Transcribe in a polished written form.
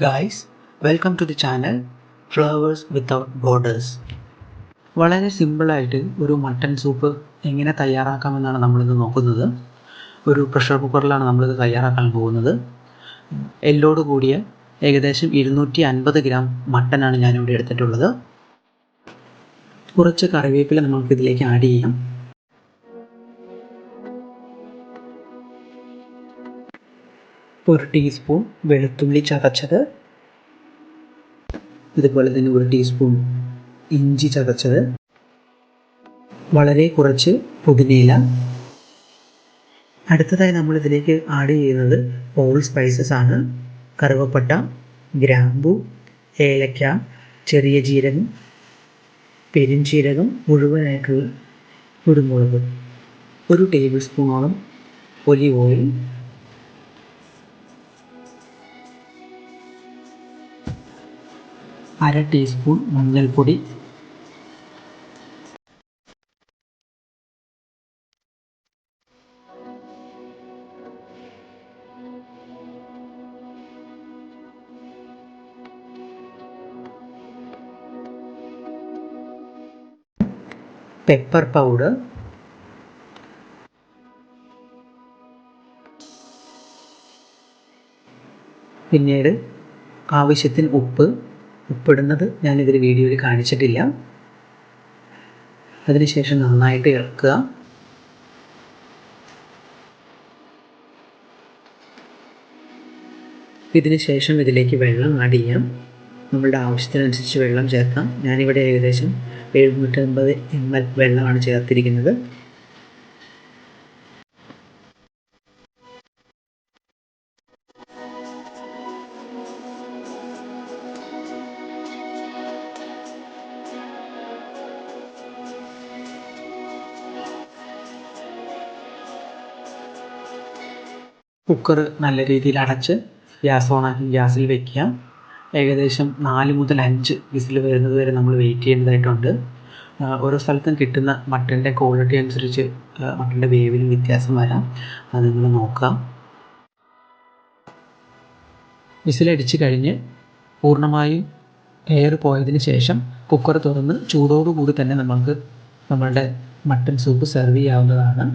Guys, welcome to the channel Flowers Without Borders. വളരെ സിമ്പിളായിട്ട് ഒരു മട്ടൺ സൂപ്പ് എങ്ങനെ തയ്യാറാക്കാമെന്നാണ് നമ്മളിത് നോക്കുന്നത്. ഒരു പ്രഷർ കുക്കറിലാണ് നമ്മളിത് തയ്യാറാക്കാൻ പോകുന്നത്. എല്ലോട് കൂടിയ ഏകദേശം 250 ഗ്രാം മട്ടനാണ് ഞാനിവിടെ എടുത്തിട്ടുള്ളത്. കുറച്ച് കറിവേപ്പില നമുക്കിതിലേക്ക് ആഡ് ചെയ്യാം. ഒരു ടീസ്പൂൺ വെളുത്തുള്ളി ചതച്ചത്, ഇതുപോലെ തന്നെ ഒരു ടീസ്പൂൺ ഇഞ്ചി ചതച്ചത്, വളരെ കുറച്ച് പുതിനയില. അടുത്തതായി നമ്മൾ ഇതിലേക്ക് ആഡ് ചെയ്യുന്നത് ഓൾ സ്പൈസസ് ആണ്. കറുവപ്പട്ട, ഗ്രാമ്പു, ഏലക്ക, ചെറിയ ജീരകം, പെരുംജീരകം, മുഴുവനായിട്ടുള്ള കുരുമുളക്, ഒരു ടേബിൾ സ്പൂണോളം ഒലിവ് ഓയിൽ, അര ടീസ്പൂൺ മഞ്ഞൾപ്പൊടി, പെപ്പർ പൗഡർ, പിന്നീട് ആവശ്യത്തിന് ഉപ്പിടുന്നത് ഞാനിതിൽ വീഡിയോയിൽ കാണിച്ചിട്ടില്ല. അതിനുശേഷം നന്നായിട്ട് ഇളക്കുക. ഇതിന് ശേഷം ഇതിലേക്ക് വെള്ളം ആഡ് ചെയ്യാം. നമ്മളുടെ ആവശ്യത്തിനനുസരിച്ച് വെള്ളം ചേർക്കാം. ഞാനിവിടെ ഏകദേശം 750 ml വെള്ളമാണ് ചേർത്തിരിക്കുന്നത്. കുക്കർ നല്ല രീതിയിൽ അടച്ച് ഗ്യാസിൽ വയ്ക്കുക. ഏകദേശം 4 മുതൽ 5 വിസിൽ വരുന്നത് വരെ നമ്മൾ വെയിറ്റ് ചെയ്യേണ്ടതായിട്ടുണ്ട്. ഓരോ സ്ഥലത്തും കിട്ടുന്ന മട്ടൻ്റെ ക്വാളിറ്റി അനുസരിച്ച് മട്ടൻ്റെ വേവിന് വ്യത്യാസം വരാം. അത് നിങ്ങൾ നോക്കുക. വിസിലടിച്ച് കഴിഞ്ഞ് പൂർണ്ണമായും എയർ പോയതിന് ശേഷം കുക്കർ തുറന്ന് ചൂടോടുകൂടി തന്നെ നമ്മളുടെ മട്ടൺ സൂപ്പ് സെർവ് ചെയ്യാവുന്നതാണ്.